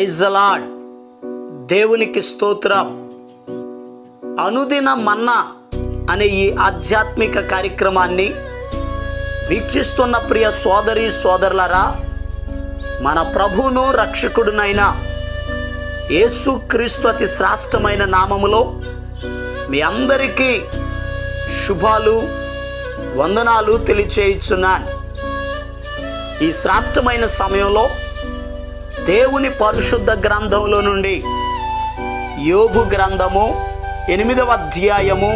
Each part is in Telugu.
Praise the lord. దేవునికి స్తోత్రం. అనుదిన మన్నా అనే ఈ ఆధ్యాత్మిక కార్యక్రమాన్ని వీక్షిస్తున్న ప్రియ సోదరి సోదరులారా, మన ప్రభువును రక్షకుడునైన యేసుక్రీస్తు అతి శ్రేష్టమైన నామములో మీ అందరికీ శుభాలు వందనాలు తెలియచేయుచున్నాను. ఈ శ్రేష్టమైన సమయంలో దేవుని పరిశుద్ధ గ్రంథంలో నుండి యోబు గ్రంథము 8వ అధ్యాయము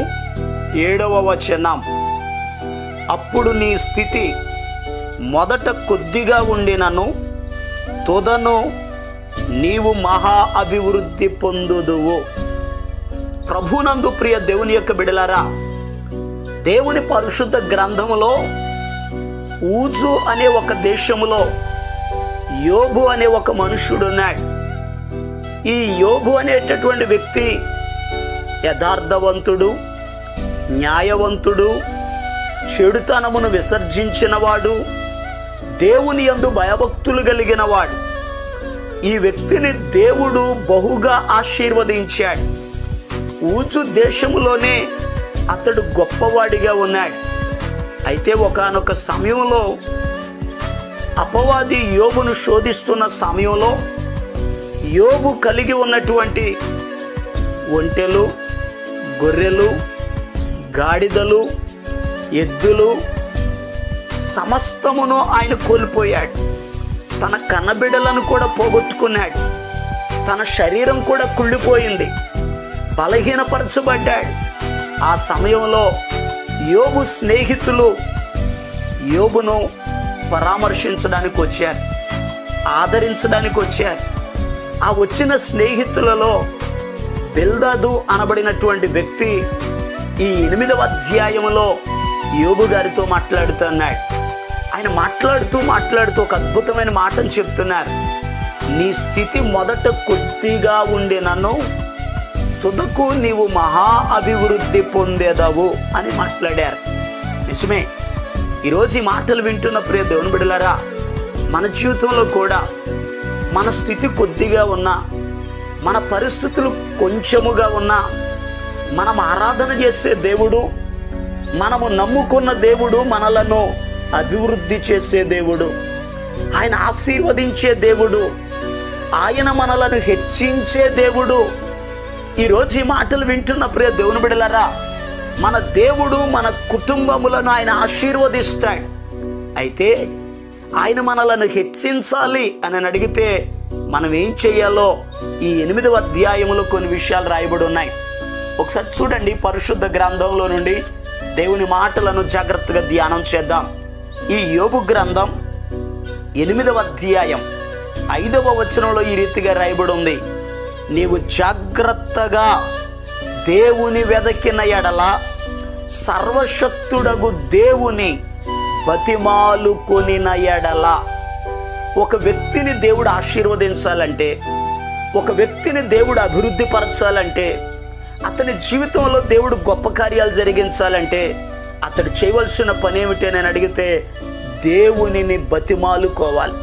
7వ వచనం. అప్పుడు నీ స్థితి మొదట కొద్దిగా ఉండినను తుదను నీవు మహా అభివృద్ధి పొందుదువు. ప్రభునందు ప్రియ దేవుని యొక్క బిడలారా, దేవుని పరిశుద్ధ గ్రంథములో ఊజు అనే ఒక దేశములో యోబు అనే ఒక మనుషుడు ఉన్నాడు. ఈ యోబు అనేటటువంటి వ్యక్తి యథార్థవంతుడు, న్యాయవంతుడు, చెడుతనమును విసర్జించినవాడు, దేవుని యందు భయభక్తులు కలిగినవాడు. ఈ వ్యక్తిని దేవుడు బహుగా ఆశీర్వదించాడు. ఊజు దేశములోనే అతడు గొప్పవాడిగా ఉన్నాడు. అయితే ఒకానొక సమయంలో అపవాది యోబును శోధిస్తున్న సమయంలో యోబు కలిగి ఉన్నటువంటి ఒంటెలు, గొర్రెలు, గాడిదలు, ఎద్దులు సమస్తమును ఆయన కోల్పోయాడు. తన కన్నబిడ్డలను కూడా పోగొట్టుకున్నాడు. తన శరీరం కూడా కుళ్ళిపోయింది, బలహీనపరచబడ్డాడు. ఆ సమయంలో యోబు స్నేహితులు యోబును పరామర్శించడానికి వచ్చారు, ఆదరించడానికి వచ్చారు. ఆ వచ్చిన స్నేహితులలో బిల్దదు అనబడినటువంటి వ్యక్తి ఈ 8వ అధ్యాయంలో యోబు గారితో మాట్లాడుతున్నాడు. ఆయన మాట్లాడుతూ ఒక అద్భుతమైన మాటను చెప్తున్నారు. నీ స్థితి మొదట కొద్దిగా ఉండినను తుదకు నీవు మహా అభివృద్ధి పొందేదవు అని మాట్లాడారు. నిజమే. ఈరోజు ఈ మాటలు వింటున్న ప్రియ దేవుని బిడ్డలారా, మన జీవితంలో కూడా మన స్థితి కొద్దిగా ఉన్నా, మన పరిస్థితులు కొంచెముగా ఉన్నా, మనం ఆరాధన చేసే దేవుడు, మనము నమ్ముకున్న దేవుడు మనలను అభివృద్ధి చేసే దేవుడు, ఆయన ఆశీర్వదించే దేవుడు, ఆయన మనలను హెచ్చించే దేవుడు. ఈరోజు ఈ మాటలు వింటున్న ప్రియ దేవుని బిడ్డలారా, మన దేవుడు మన కుటుంబములను ఆయన ఆశీర్వదిస్తాడు. అయితే ఆయన మనలను హెచ్చించాలి అని అడిగితే మనం ఏం చేయాలో ఈ 8వ అధ్యాయంలో కొన్ని విషయాలు రాయబడి ఉన్నాయి. ఒకసారి చూడండి, పరిశుద్ధ గ్రంథంలో నుండి దేవుని మాటలను జాగ్రత్తగా ధ్యానం చేద్దాం. ఈ యోబు గ్రంథం 8వ అధ్యాయం 5వ వచనంలో ఈ రీతిగా రాయబడి ఉంది. నీవు జాగ్రత్తగా దేవుని వెదకిన ఎడల సర్వశక్తుడగు దేవుని బతిమాలు కొనిన ఎడల. ఒక వ్యక్తిని దేవుడు ఆశీర్వదించాలంటే, ఒక వ్యక్తిని దేవుడు అభివృద్ధి పరచాలంటే, అతని జీవితంలో దేవుడు గొప్ప కార్యాలు జరిగించాలంటే అతడు చేయవలసిన పని ఏమిటి అని అడిగితే దేవునిని బతిమాలుకోవాలి,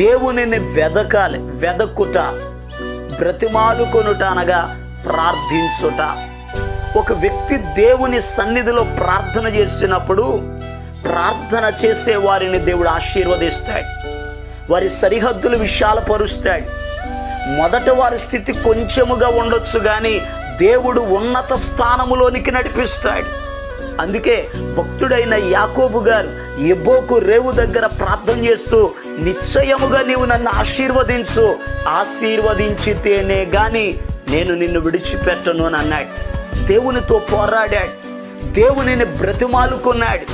దేవునిని వెదకాలి. వెదకుట, బ్రతిమాలుకొనుట అనగా ప్రార్థించుట. ఒక వ్యక్తి దేవుని సన్నిధిలో ప్రార్థన చేసినప్పుడు ప్రార్థన చేసే వారిని దేవుడు ఆశీర్వదిస్తాడు, వారి సరిహద్దులు విశాలపరుస్తాడు. మొదట వారి స్థితి కొంచెముగా ఉండొచ్చు, కానీ దేవుడు ఉన్నత స్థానములోనికి నడిపిస్తాడు. అందుకే భక్తుడైన యాకోబు గారు యెబ్బోకు రేవు దగ్గర ప్రార్థన చేస్తూ, నిశ్చయముగా నీవు నన్ను ఆశీర్వదించు, ఆశీర్వదించితేనే గాని నేను నిన్ను విడిచిపెట్టను అని అన్నాడు. దేవునితో పోరాడాడు, దేవునిని బ్రతిమాలుకున్నాడు,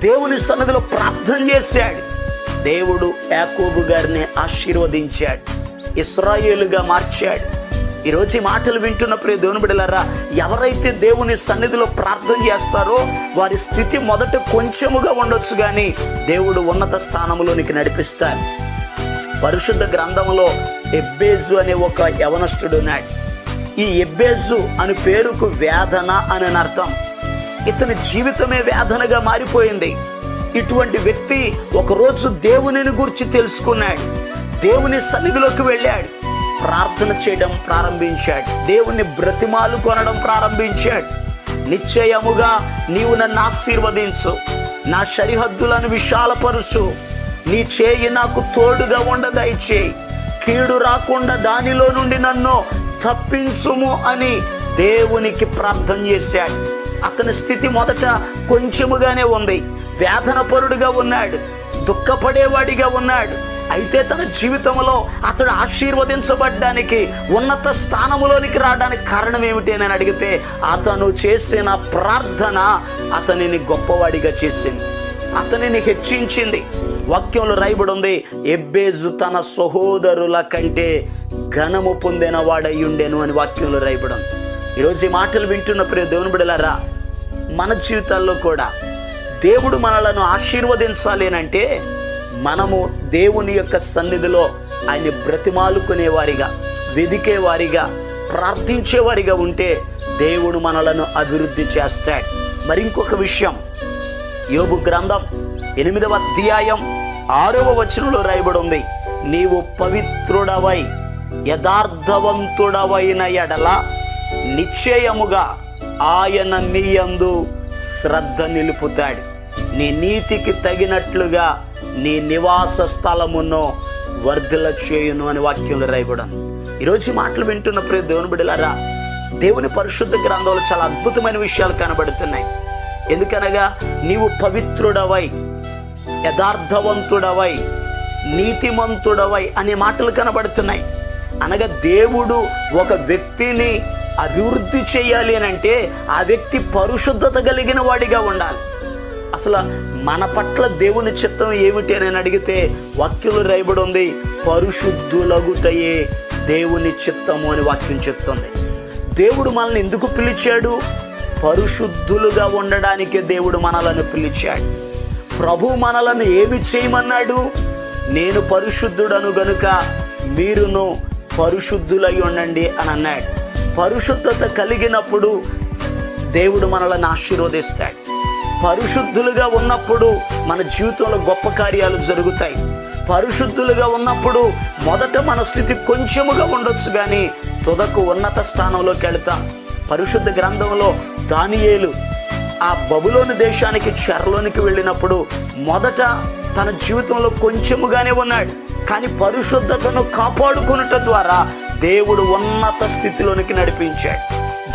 దేవుని సన్నిధిలో ప్రార్థన చేశాడు. దేవుడు యాకోబు గారిని ఆశీర్వదించాడు, ఇశ్రాయేలుగా మార్చాడు. ఈరోజు ఈ మాటలు వింటున్న ప్రియ దేవుని బిడ్డలారా, ఎవరైతే దేవుని సన్నిధిలో ప్రార్థన చేస్తారో వారి స్థితి మొదట కొంచెముగా ఉండొచ్చు, కానీ దేవుడు ఉన్నత స్థానంలోనికి నడిపిస్తాడు. పరిశుద్ధ గ్రంథంలో ఎబ్బేజు అనే ఒక యవనస్తుడు ఉన్నాడు. ఈ ఎబ్బేజు అని పేరుకు వేదన అని అర్థం. ఇతని జీవితమే వేదనగా మారిపోయింది. ఇటువంటి వ్యక్తి ఒకరోజు దేవునిని గురించి తెలుసుకున్నాడు, దేవుని సన్నిధిలోకి వెళ్ళాడు, ప్రార్థన చేయడం ప్రారంభించాడు. దేవుణ్ణి బ్రతిమాలు కొనడం ప్రారంభించాడు. నిశ్చయముగా నీవు నన్ను ఆశీర్వదించు, నా సరిహద్దులను విశాలపరుచు, నీ చేయి నాకు తోడుగా ఉండ దయచేయి, కీడు రాకుండా దానిలో నుండి నన్ను తప్పించుము అని దేవునికి ప్రార్థన చేశాడు. అతని స్థితి మొదట కొంచెముగానే ఉంది. వేదనపరుడుగా ఉన్నాడు, దుఃఖపడేవాడిగా ఉన్నాడు. అయితే తన జీవితంలో అతడు ఆశీర్వదించబడ్డానికి, ఉన్నత స్థానములోనికి రావడానికి కారణం ఏమిటి అని అడిగితే, అతను చేసిన ప్రార్థన అతనిని గొప్పవాడిగా చేసింది, అతనిని హెచ్చించింది. వాక్యంలో రాయబడి ఉంది, ఎబ్బేజు తన సహోదరుల కంటే ఘనము పొందిన వాడయ్యుండెను అని వాక్యంలో రాయబడి ఉంది. ఈరోజు ఈ మాటలు వింటున్న ప్రియ దేవుని బిడ్డలారా, మన జీవితాల్లో కూడా దేవుడు మనలను ఆశీర్వదించాలి అంటే మనము దేవుని యొక్క సన్నిధిలో ఆయన్ని బ్రతిమాలుకునేవారిగా, వెదికేవారిగా, ప్రార్థించేవారిగా ఉంటే దేవుడు మనలను అభివృద్ధి చేస్తాడు. మరి ఇంకొక విషయం, యోబు గ్రంథం 8వ అధ్యాయం 6వ వచనంలో రాయబడి ఉంది, నీవు పవిత్రుడవై యథార్థవంతుడవైన ఎడల నిశ్చయముగా ఆయన నీ యందు శ్రద్ధ నిలుపుతాడు, నీ నీతికి తగినట్లుగా నీ నివాస స్థలమును వర్ధిల్ల చేయును అని వాక్యంలో రాయబడి ఉంది. ఈరోజు ఈ మాటలు వింటున్న ప్రియ దేవుని బిడ్డలారా, దేవుని పరిశుద్ధ గ్రంథంలో చాలా అద్భుతమైన విషయాలు కనబడుతున్నాయి. ఎందుకనగా నీవు పవిత్రుడవై యథార్థవంతుడవై నీతిమంతుడవై అనే మాటలు కనబడుతున్నాయి. అనగా దేవుడు ఒక వ్యక్తిని అభివృద్ధి చేయాలి అని అంటే ఆ వ్యక్తి పరిశుద్ధత కలిగిన వాడిగా ఉండాలి. అసలు మన పట్ల దేవుని చిత్తం ఏమిటి అని అడిగితే వాక్యంలో రాయబడి ఉంది, పరిశుద్ధులగుటయే దేవుని చిత్తము అని వాక్యం చెప్తుంది. దేవుడు మనల్ని ఎందుకు పిలిచాడు? పరిశుద్ధులుగా ఉండడానికే దేవుడు మనలను పిలిచాడు. ప్రభు మనలను ఏమి చేయమన్నాడు? నేను పరిశుద్ధుడను గనుక మీరును పరిశుద్ధులై ఉండండి అని అన్నాడు. పరిశుద్ధత కలిగినప్పుడు దేవుడు మనలను ఆశీర్వదిస్తాడు. పరిశుద్ధులుగా ఉన్నప్పుడు మన జీవితంలో గొప్ప కార్యాలు జరుగుతాయి. పరిశుద్ధులుగా ఉన్నప్పుడు మొదట మన స్థితి కొంచెముగా ఉండొచ్చు, కానీ తుదకు ఉన్నత స్థానంలోకి వెళతాం. పరిశుద్ధ గ్రంథంలో దానియేలు ఆ బబులోను దేశానికి చెరలోనికి వెళ్ళినప్పుడు మొదట తన జీవితంలో కొంచెముగానే ఉన్నాడు, కానీ పరిశుద్ధతను కాపాడుకున్నట ద్వారా దేవుడు ఉన్నత స్థితిలోనికి నడిపించాడు.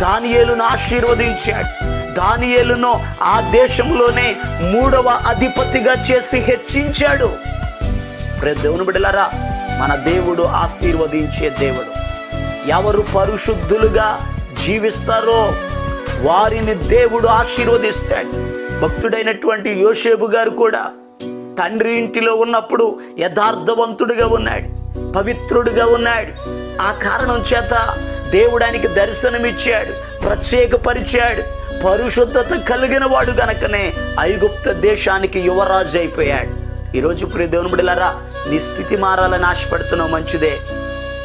దానియేలును ఆశీర్వదించాడు. దానియేలును ఆ దేశంలోనే 3వ అధిపతిగా చేసి హెచ్చించాడు. దేవుని బిడ్డలారా, మన దేవుడు ఆశీర్వదించే దేవుడు. ఎవరు పరిశుద్ధులుగా జీవిస్తారో వారిని దేవుడు ఆశీర్వదిస్తాడు. భక్తుడైనటువంటి యోసేపు గారు కూడా తండ్రి ఇంటిలో ఉన్నప్పుడు యథార్థవంతుడిగా ఉన్నాడు, పవిత్రుడిగా ఉన్నాడు. ఆ కారణం చేత దేవుడు ఆయనకి దర్శనమిచ్చాడు, ప్రత్యేకపరిచాడు. పరిశుద్ధత కలిగిన వాడు గనకనే ఐగుప్తు దేశానికి యువరాజు అయిపోయాడు. ఈరోజు ప్రియ దేవుని బిడ్డలారా, నీ స్థితి మారాలని ఆశపడుతున్నావు, మంచిదే.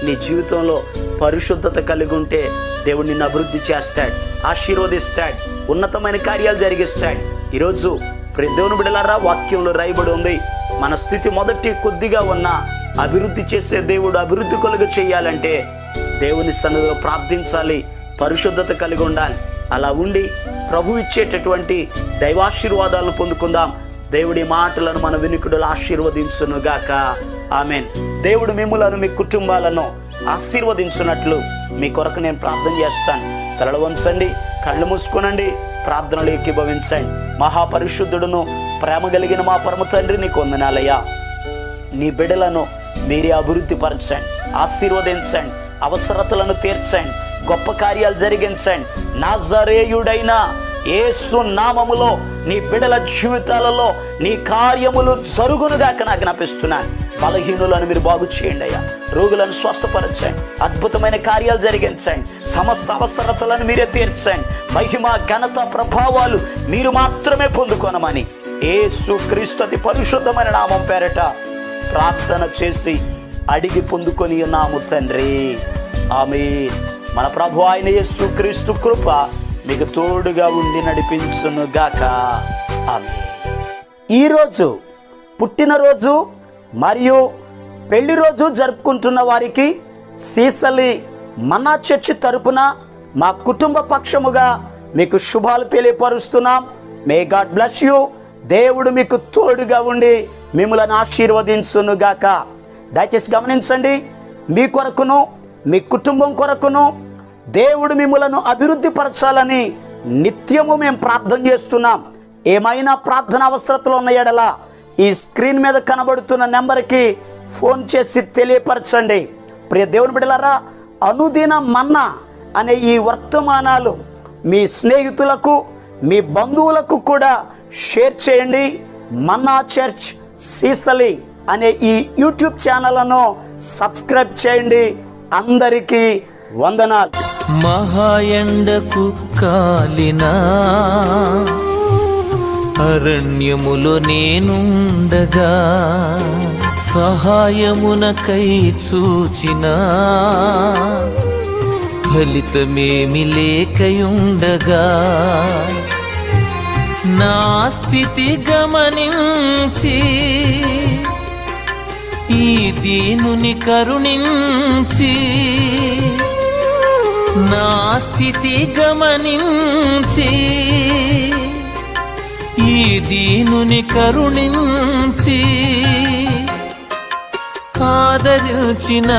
నీ జీవితంలో పరిశుద్ధత కలిగి ఉంటే దేవుడు నిన్ను అభివృద్ధి చేస్తాడు, ఆశీర్వదిస్తాడు, ఉన్నతమైన కార్యాలు జరిగిస్తాడు. ఈరోజు ప్రియ దేవుని బిడ్డలారా, వాక్యంలో రాయబడి ఉంది, మన స్థితి మొదటి కొద్దిగా ఉన్నా అభివృద్ధి చేసే దేవుడు అభివృద్ధి కలుగ చేయాలంటే దేవుని సన్నిధిలో ప్రార్థించాలి, పరిశుద్ధత కలిగి ఉండాలి. అలా ఉండి ప్రభు ఇచ్చేటటువంటి దైవాశీర్వాదాలను పొందుకుందాం. దేవుడి మాటలను మన వినికిడులు ఆశీర్వదించునుగాక. ఆమెన్. దేవుడు మిమ్ములను మీ కుటుంబాలను ఆశీర్వదించున్నట్లు మీ కొరకు నేను ప్రార్థన చేస్తాను. తలలు వంచండి, కళ్ళు మూసుకునండి, ప్రార్థనలు ఏకీభవించండి. మహాపరిశుద్ధుడును ప్రేమ కలిగిన మా పరమ తండ్రి, నీకు వందనాలయ్యా. నీ బిడ్డలను మీరే అభివృద్ధి పరచండి, ఆశీర్వదించండి, అవసరతలను తీర్చండి, గొప్ప కార్యాలు జరిగించండి. నజరేయుడైన యేసు నామములో నీ బిడ్డల జీవితాలలో నీ కార్యములు జరుగునుగాక నాకు జ్ఞాపిస్తున్నాను. బలహీనులను మీరు బాగు చేయండి అయ్యా, రోగులను స్వస్థపరచండి, అద్భుతమైన కార్యాలు జరిగించండి, సమస్త అవసరతలను మీరే తీర్చండి. మహిమ ఘనత ప్రభావాలు మీరు మాత్రమే పొందుకోనమని యేసు క్రీస్తు అతి పరిశుద్ధమైన నామం పేరట ప్రార్థన చేసి అడిగి పొందుకొని ఉన్నాము తండ్రి. ఆమేన్. మన ప్రభు అయిన యేసు క్రీస్తు కృప మీకు తోడుగా ఉండి నడిపించును గాక. ఆమేన్. ఈరోజు పుట్టినరోజు మరియు పెళ్లి రోజు జరుపుకుంటున్న వారికి సీసలి మన్నా చర్చి తరపున మా కుటుంబ పక్షముగా మీకు శుభాలు తెలియపరుస్తున్నాం. May God bless you. దేవుడు మీకు తోడుగా ఉండి మిమ్మల్ని ఆశీర్వదించునుగాక. దయచేసి గమనించండి, మీ కొరకును మీ కుటుంబం కొరకును దేవుడు మిమ్మలను అభివృద్ధి పరచాలని నిత్యము మేము ప్రార్థన చేస్తున్నాం. ఏమైనా ప్రార్థన అవసరతలు ఉన్న ఎడల ఈ స్క్రీన్ మీద కనబడుతున్న నెంబర్కి ఫోన్ చేసి తెలియపరచండి. ప్రియ దేవుని బిడ్డలారా, అనుదిన మన్నా అనే ఈ వర్తమానాలు మీ స్నేహితులకు మీ బంధువులకు కూడా షేర్ చేయండి. మన్నా చర్చ్ సీసలి అనే ఈ యూట్యూబ్ ఛానల్ను సబ్స్క్రైబ్ చేయండి. అందరికీ వందనాలు. మహాయండకు కాలిన అరణ్యములో నేనుండగా సహాయమునకై చూచిన ఫలితమేమి లేకయుండగా నా స్థితి గమనించి ఈ దీనుని కరుణించి నా స్థితి గమనించి ఈ దీనుని కరుణించి ఆదరించిన